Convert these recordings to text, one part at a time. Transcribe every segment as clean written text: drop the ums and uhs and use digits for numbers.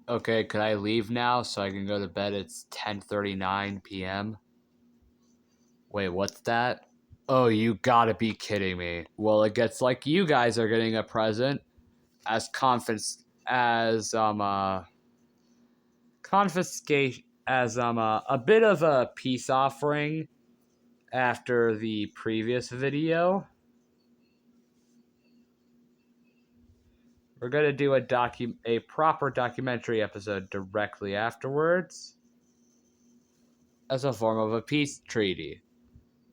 Okay, could I leave now so I can go to bed? It's 10:39 p.m. Wait, what's that? Oh, you gotta be kidding me. Well, it gets like you guys are getting a present as confiscation as a bit of a peace offering after the previous video. We're gonna do a proper documentary episode directly afterwards as a form of a peace treaty.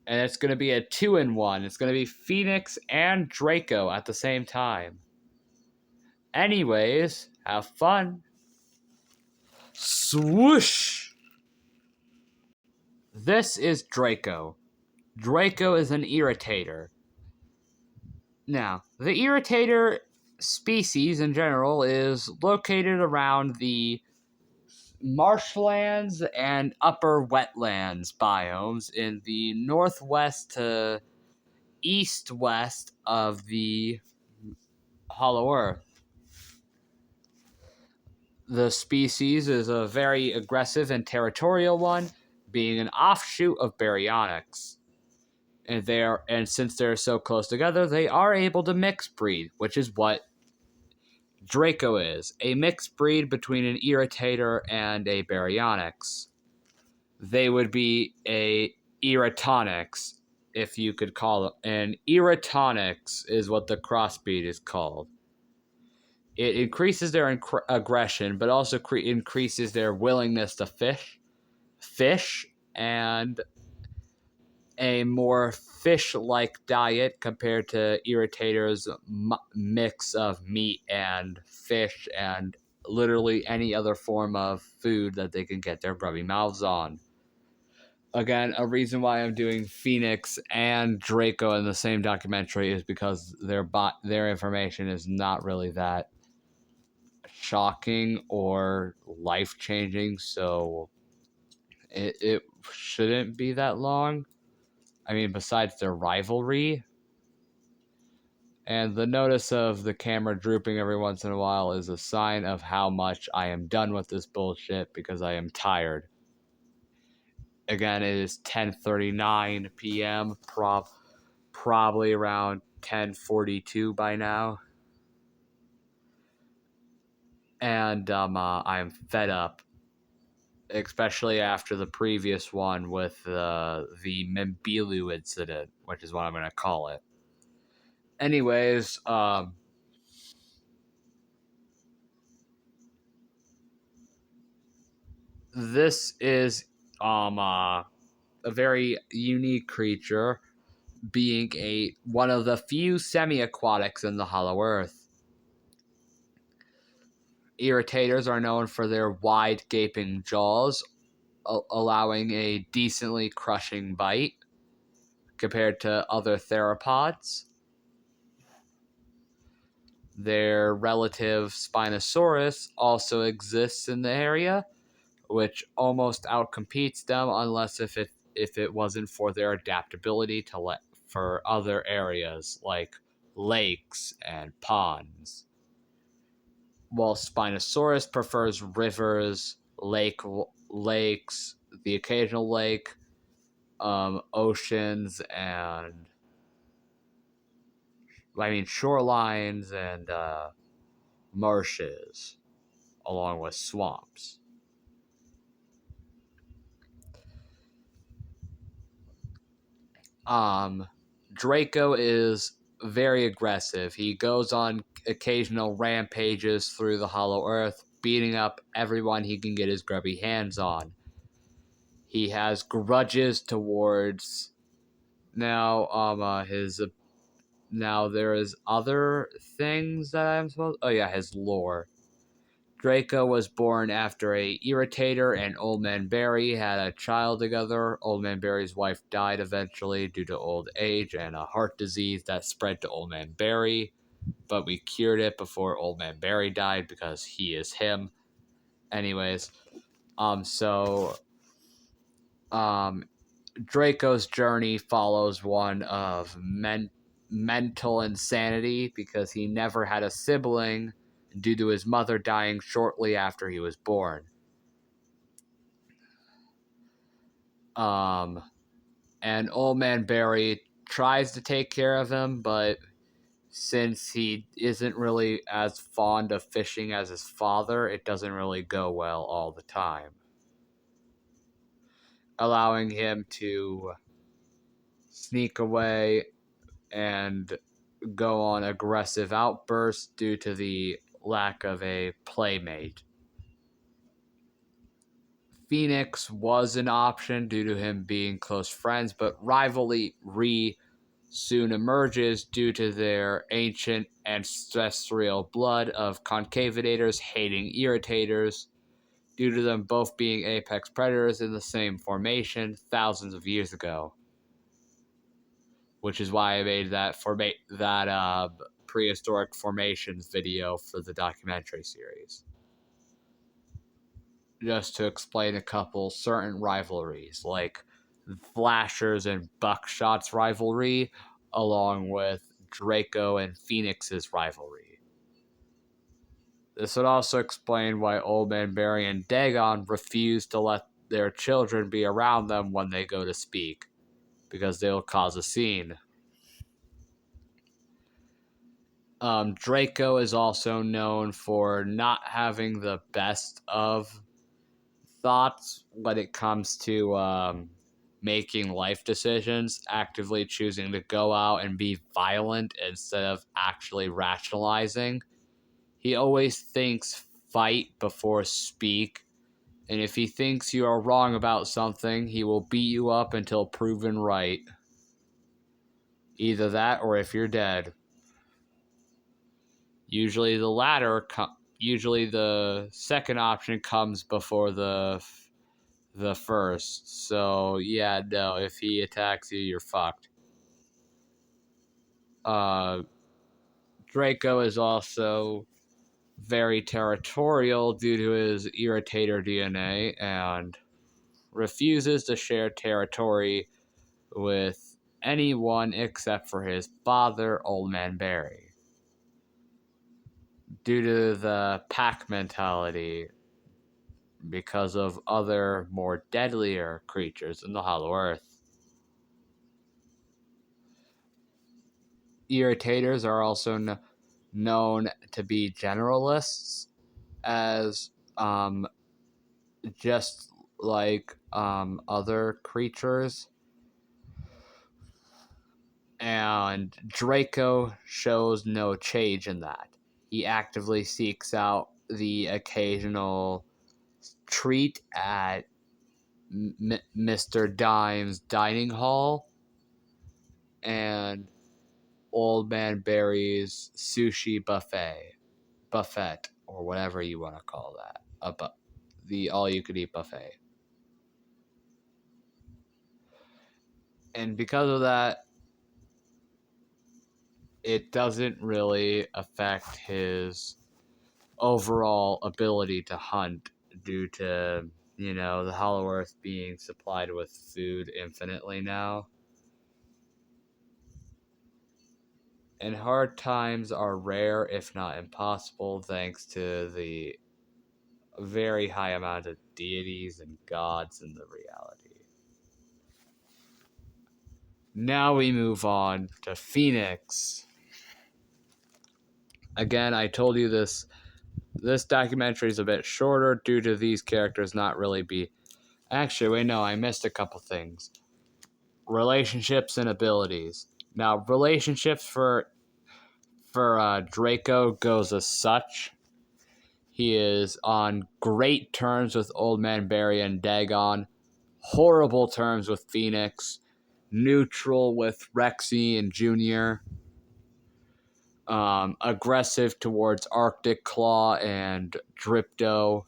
And it's gonna be a 2-in-1. It's gonna be Phoenix and Draco at the same time. Anyways, have fun. Swoosh! This is Draco. Draco is an irritator. Now, the irritator species in general is located around the marshlands and upper wetlands biomes in the northwest to east-west of the Hollow Earth. The species is a very aggressive and territorial one, being an offshoot of baryonyx. And since they're so close together, they are able to mix breed, which is what Draco is, a mixed breed between an irritator and a baryonyx. They would be a irritonics, if you could call it. An irritonics is what the crossbreed is called. It increases their aggression, but also increases their willingness to fish, and a more fish-like diet compared to Irritator's mix of meat and fish and literally any other form of food that they can get their grubby mouths on. Again, a reason why I'm doing Phoenix and Draco in the same documentary is because their information is not really that shocking or life-changing, so it shouldn't be that long. I mean, besides their rivalry. And the notice of the camera drooping every once in a while is a sign of how much I am done with this bullshit because I am tired. Again, it is 10:39 p.m., probably around 10:42 by now. And I'm fed up. Especially after the previous one with the Mimbilu incident, which is what I'm going to call it. Anyways, this is a very unique creature, being one of the few semi-aquatics in the Hollow Earth. Irritators are known for their wide gaping jaws, allowing a decently crushing bite compared to other theropods. Their relative Spinosaurus also exists in the area, which almost outcompetes them unless if it wasn't for their adaptability for other areas like lakes and ponds. While Spinosaurus prefers rivers, lakes, the occasional lake, oceans, and shorelines and marshes, along with swamps. Draco is very aggressive. He goes on occasional rampages through the Hollow Earth, beating up everyone he can get his grubby hands on. He has grudges towards now there is other things that I'm supposed. Oh yeah, his lore. Draco was born after a Irritator and Old Man Barry had a child together. Old Man Barry's wife died eventually due to old age and a heart disease that spread to Old Man Barry, but we cured it before Old Man Barry died because he is him. Anyways, Draco's journey follows one of mental insanity because he never had a sibling, due to his mother dying shortly after he was born. And Old Man Barry tries to take care of him, but since he isn't really as fond of fishing as his father, it doesn't really go well all the time, allowing him to sneak away and go on aggressive outbursts due to the lack of a playmate. Phoenix was an option due to him being close friends, but rivalry soon emerges due to their ancient ancestral blood of concavidators hating irritators, due to them both being apex predators in the same formation thousands of years ago. Which is why I made that prehistoric formations video for the documentary series. Just to explain a couple certain rivalries, like Flashers and Buckshot's rivalry, along with Draco and Phoenix's rivalry. This would also explain why Old Man Barry and Dagon refuse to let their children be around them when they go to speak, because they'll cause a scene. Draco is also known for not having the best of thoughts when it comes to making life decisions, actively choosing to go out and be violent instead of actually rationalizing. He always thinks fight before speak, and if he thinks you are wrong about something, he will beat you up until proven right. Either that or if you're dead. Usually the latter, usually the second option comes before the first. So yeah, no, if he attacks you, you're fucked. Draco is also very territorial due to his irritator DNA and refuses to share territory with anyone except for his father, Old Man Barry. Due to the pack mentality, because of other more deadlier creatures in the Hollow Earth. Irritators are also known to be generalists, as just like other creatures. And Draco shows no change in that. He actively seeks out the occasional treat at Mr. Dime's dining hall and Old Man Barry's sushi buffet, or whatever you want to call that, the all-you-could-eat buffet. And because of that, it doesn't really affect his overall ability to hunt due to, the Hollow Earth being supplied with food infinitely now. And hard times are rare, if not impossible, thanks to the very high amount of deities and gods in the reality. Now we move on to Phoenix. Again, I told you this documentary is a bit shorter due to these characters not really be... Actually, wait, no, I missed a couple things. Relationships and abilities. Now, relationships for Draco goes as such. He is on great terms with Old Man Barry and Dagon, horrible terms with Phoenix, neutral with Rexy and Junior, aggressive towards Arctic Claw and Dripto,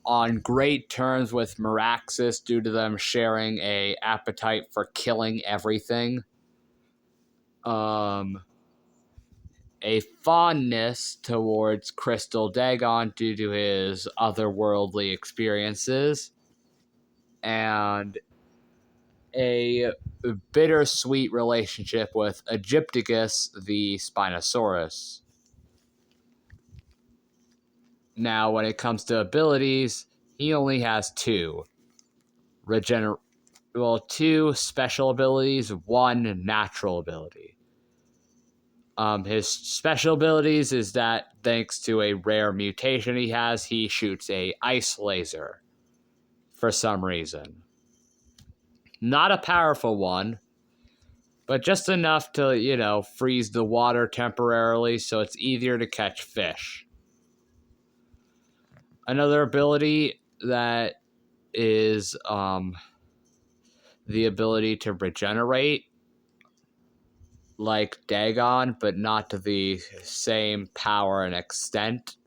on great terms with Meraxis due to them sharing a appetite for killing everything. A fondness towards Crystal Dagon due to his otherworldly experiences, and a bittersweet relationship with Egypticus the Spinosaurus. Now, when it comes to abilities, he only has two. Two special abilities, one natural ability. His special abilities is that thanks to a rare mutation he shoots a ice laser for some reason. Not a powerful one, but just enough to, freeze the water temporarily so it's easier to catch fish. Another ability that is the ability to regenerate, like Dagon, but not to the same power and extent.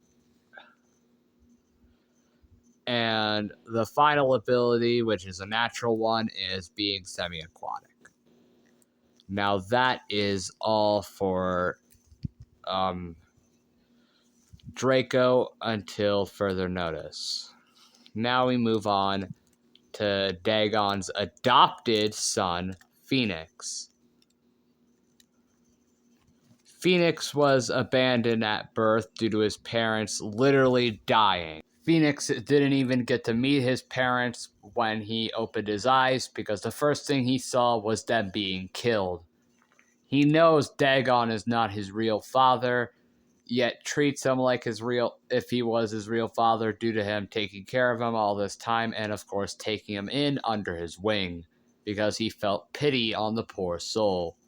And the final ability, which is a natural one, is being semi-aquatic. Now that is all for Draco until further notice. Now we move on to Dagon's adopted son, Phoenix. Phoenix was abandoned at birth due to his parents literally dying. Phoenix didn't even get to meet his parents when he opened his eyes because the first thing he saw was them being killed. He knows Dagon is not his real father, yet treats him like if he was his real father due to him taking care of him all this time and of course taking him in under his wing because he felt pity on the poor soul.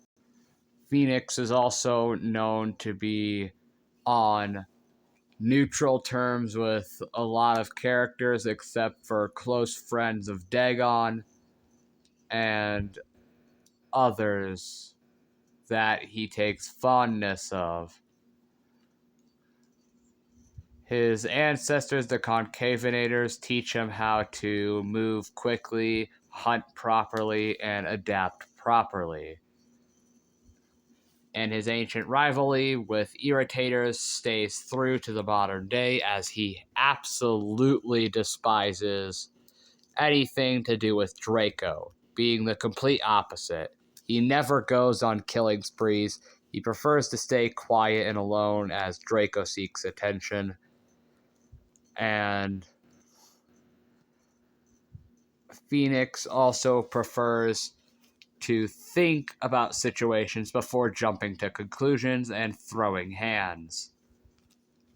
Phoenix is also known to be on neutral terms with a lot of characters except for close friends of Dagon and others that he takes fondness of. His ancestors, the Concavenators, teach him how to move quickly, hunt properly, and adapt properly. And his ancient rivalry with Irritators stays through to the modern day as he absolutely despises anything to do with Draco, being the complete opposite. He never goes on killing sprees. He prefers to stay quiet and alone as Draco seeks attention. And Phoenix also prefers to think about situations before jumping to conclusions and throwing hands,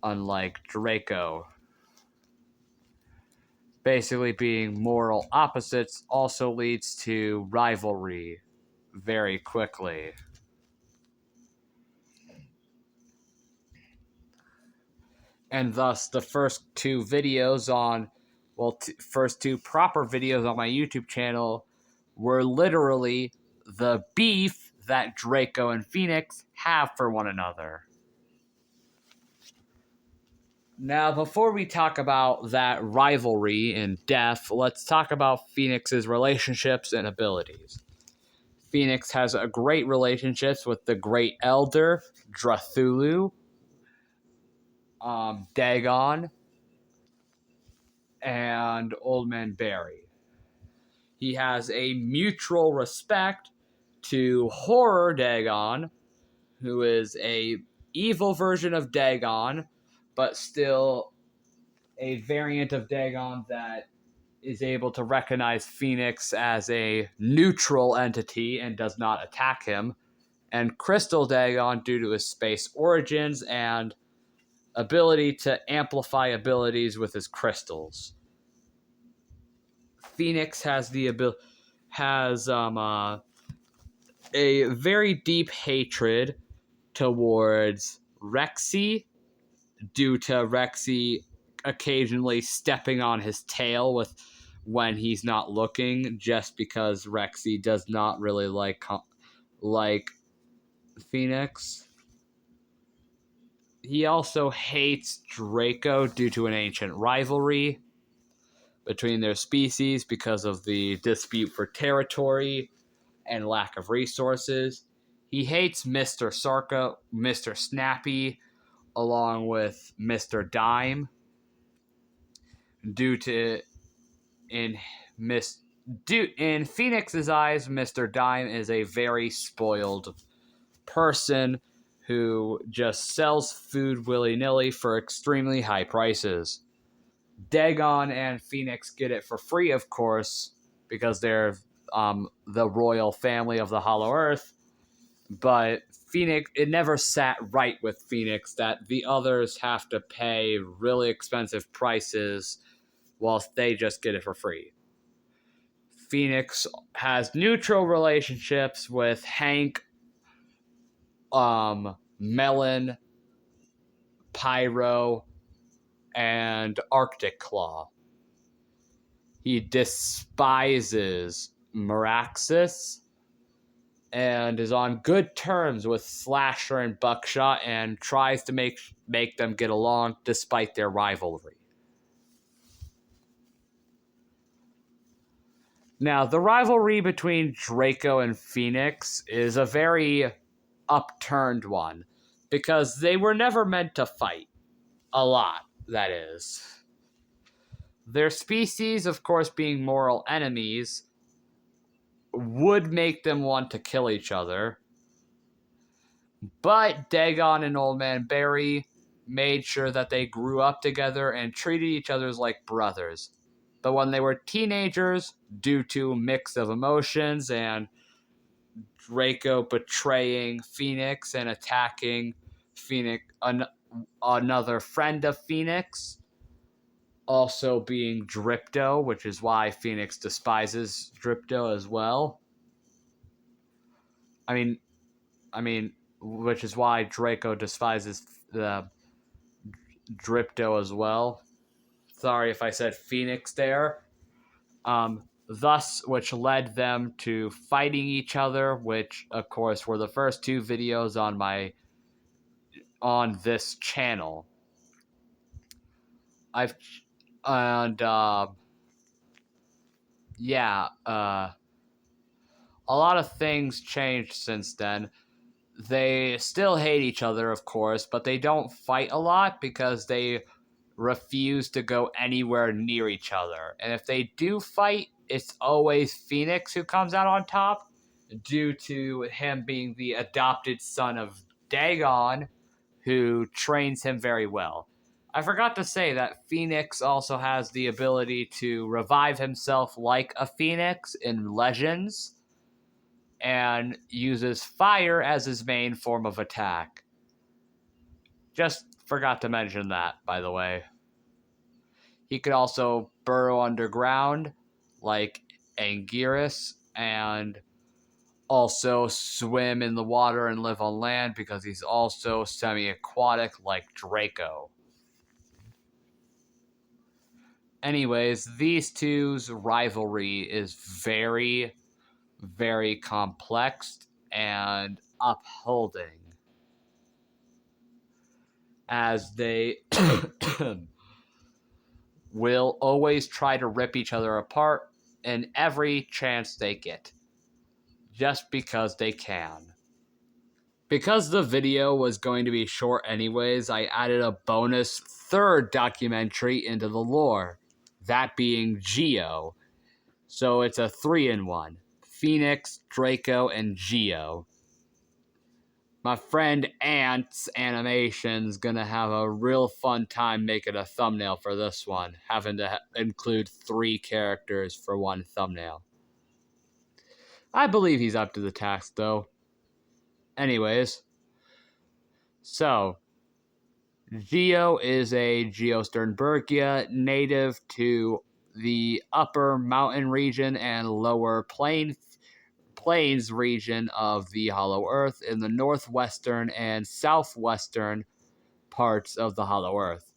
unlike Draco. Basically, being moral opposites also leads to rivalry very quickly. And thus, the first two proper videos on my YouTube channel were literally the beef that Draco and Phoenix have for one another. Now, before we talk about that rivalry in depth, let's talk about Phoenix's relationships and abilities. Phoenix has a great relationships with the Great Elder, Drathulu, Dagon, and Old Man Barry. He has a mutual respect to Horror Dagon, who is a evil version of Dagon, but still a variant of Dagon that is able to recognize Phoenix as a neutral entity and does not attack him, and Crystal Dagon due to his space origins and ability to amplify abilities with his crystals. Phoenix has a very deep hatred towards Rexy due to Rexy occasionally stepping on his tail when he's not looking, just because Rexy does not really like Phoenix. He also hates Draco due to an ancient rivalry between their species because of the dispute for territory and lack of resources. He hates Mr. Sarka, Mr. Snappy, along with Mr. Dime due to in Phoenix's eyes, Mr. Dime is a very spoiled person who just sells food willy-nilly for extremely high prices. Dagon and Phoenix get it for free, of course, because they're the royal family of the Hollow Earth. But Phoenix, it never sat right with Phoenix that the others have to pay really expensive prices whilst they just get it for free. Phoenix has neutral relationships with Hank, Melon, Pyro, and Arctic Claw. He despises Meraxis and is on good terms with Slasher and Buckshot and tries to make them get along despite their rivalry. Now, the rivalry between Draco and Phoenix is a very upturned one because they were never meant to fight. A lot, that is. Their species, of course, being mortal enemies, would make them want to kill each other. But Dagon and Old Man Barry made sure that they grew up together and treated each other like brothers. But when they were teenagers, due to a mix of emotions and Draco betraying Phoenix and attacking Phoenix, another friend of Phoenix, also being Dripto, which is why Phoenix despises Dripto as well. I mean, which is why Draco despises the Dripto as well. Sorry if I said Phoenix there. Which led them to fighting each other, which, of course, were the first two videos on this channel. A lot of things changed since then. They still hate each other, of course, but they don't fight a lot because they refuse to go anywhere near each other. And if they do fight, it's always Phoenix who comes out on top due to him being the adopted son of Dagon, who trains him very well. I forgot to say that Phoenix also has the ability to revive himself like a phoenix in Legends and uses fire as his main form of attack. Just forgot to mention that, by the way. He could also burrow underground like Anguirus and also swim in the water and live on land because he's also semi-aquatic like Draco. Anyways, these two's rivalry is very, very complex and upholding, as they will always try to rip each other apart in every chance they get, just because they can. Because the video was going to be short anyways, I added a bonus third documentary into the lore, that being Geo. So it's a 3-in-1. Phoenix, Draco, and Geo. My friend Ant's Animation's gonna have a real fun time making a thumbnail for this one, having to include 3 characters for one thumbnail. I believe he's up to the task, though. Anyways, so Geo is a Geosternbergia native to the upper mountain region and lower plains region of the Hollow Earth in the northwestern and southwestern parts of the Hollow Earth.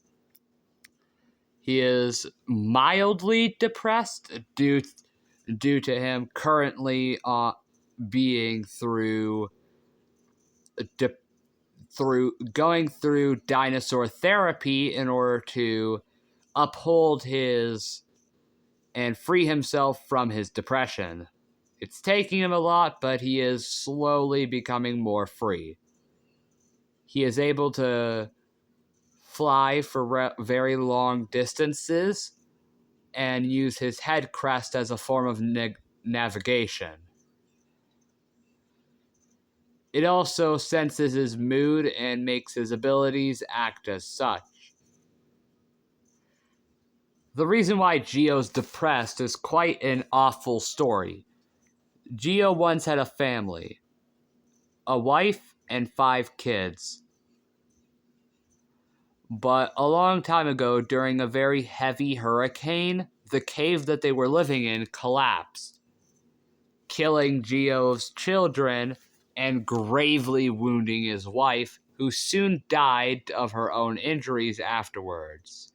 He is mildly depressed due to him currently being through going through dinosaur therapy in order to uphold his and free himself from his depression. It's taking him a lot, but he is slowly becoming more free. He is able to fly for very long distances and use his head crest as a form of navigation. It also senses his mood and makes his abilities act as such. The reason why Geo's depressed is quite an awful story. Geo once had a family, a wife and 5 kids. But a long time ago, during a very heavy hurricane, the cave that they were living in collapsed, killing Geo's children and gravely wounding his wife, who soon died of her own injuries afterwards.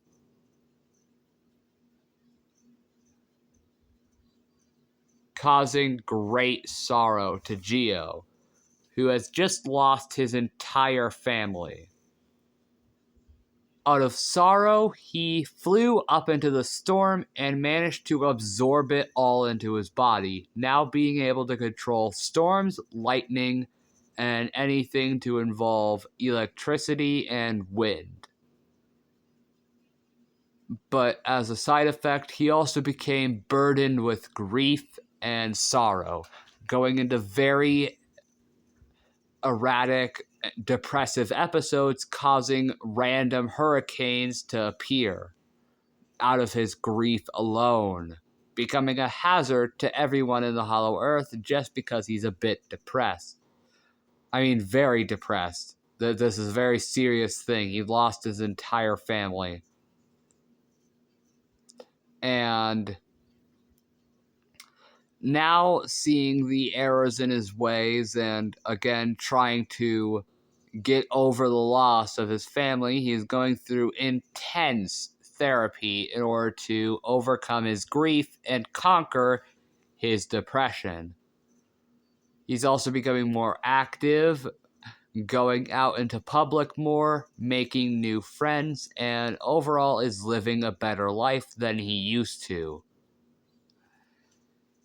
Causing great sorrow to Geo, who has just lost his entire family. Out of sorrow, he flew up into the storm and managed to absorb it all into his body, now being able to control storms, lightning, and anything to involve electricity and wind. But as a side effect, he also became burdened with grief and sorrow, going into very erratic, depressive episodes, causing random hurricanes to appear out of his grief alone, becoming a hazard to everyone in the Hollow Earth just because he's a bit depressed. I mean, very depressed. This is a very serious thing. He lost his entire family. And now seeing the errors in his ways and again trying to get over the loss of his family, he's going through intense therapy in order to overcome his grief and conquer his depression. He's also becoming more active, going out into public more, making new friends, and overall is living a better life than he used to.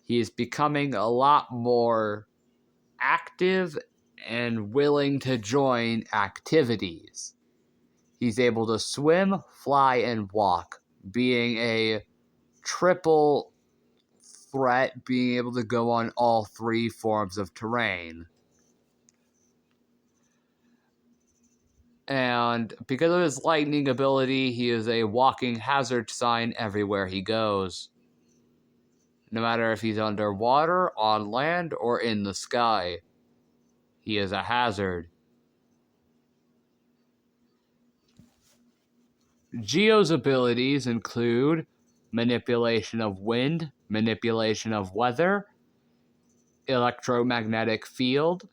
He is becoming a lot more active and willing to join activities. He's able to swim, fly, and walk, being a triple threat, being able to go on all 3 forms of terrain. And because of his lightning ability, he is a walking hazard sign everywhere he goes. No matter if he's underwater, on land, or in the sky, he is a hazard. Geo's abilities include manipulation of wind, manipulation of weather, electromagnetic field,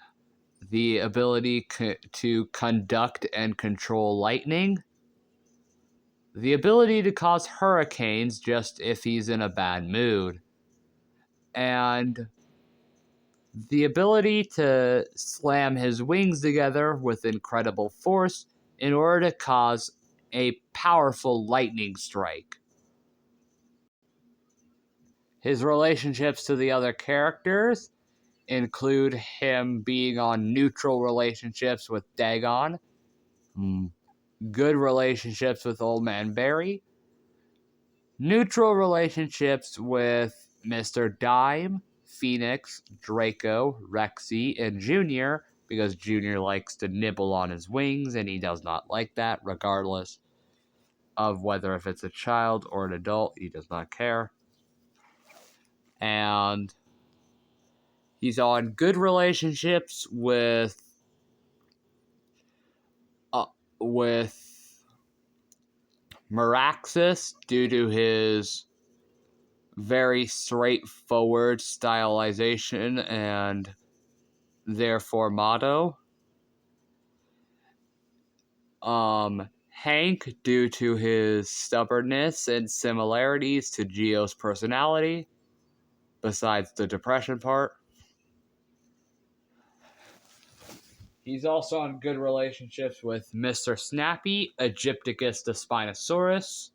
the ability to conduct and control lightning, the ability to cause hurricanes just if he's in a bad mood, and the ability to slam his wings together with incredible force in order to cause a powerful lightning strike. His relationships to the other characters include him being on neutral relationships with Dagon, good relationships with Old Man Barry, neutral relationships with Mr. Dime, Phoenix, Draco, Rexy, and Junior, because Junior likes to nibble on his wings and he does not like that, regardless of whether if it's a child or an adult, he does not care. And he's on good relationships with Meraxis due to his very straightforward stylization and therefore motto. Hank due to his stubbornness and similarities to Geo's personality, besides the depression part. He's also on good relationships with Mr. Snappy, Egypticus the Spinosaurus,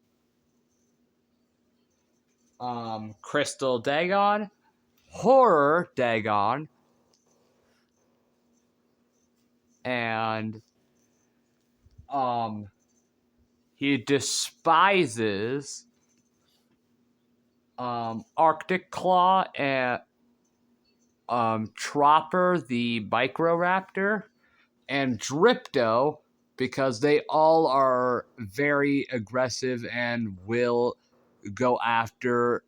Crystal Dagon, Horror Dagon, and he despises Arctic Claw and Tropper the Microraptor, and Dripto, because they all are very aggressive and will go after,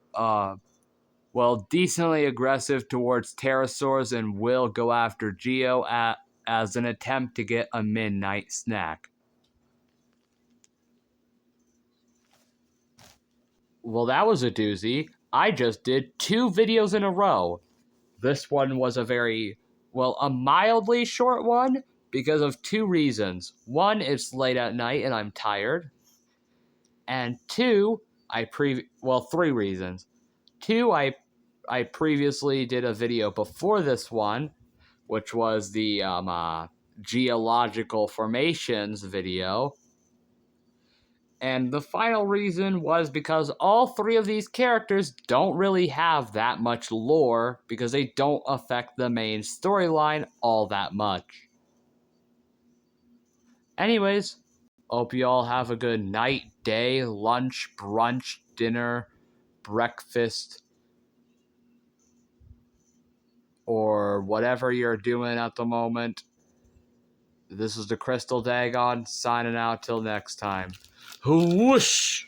decently aggressive towards pterosaurs and will go after Geo as an attempt to get a midnight snack. Well, that was a doozy. I just did 2 videos in a row. This one was a mildly short one because of 2 reasons. One, it's late at night and I'm tired. And 2, 3 reasons. 2, I previously did a video before this one, which was the geological formations video. And the final reason was because all 3 of these characters don't really have that much lore because they don't affect the main storyline all that much. Anyways, hope you all have a good night, day, lunch, brunch, dinner, breakfast, or whatever you're doing at the moment. This is the Crystal Dagon signing out till next time. Whoosh!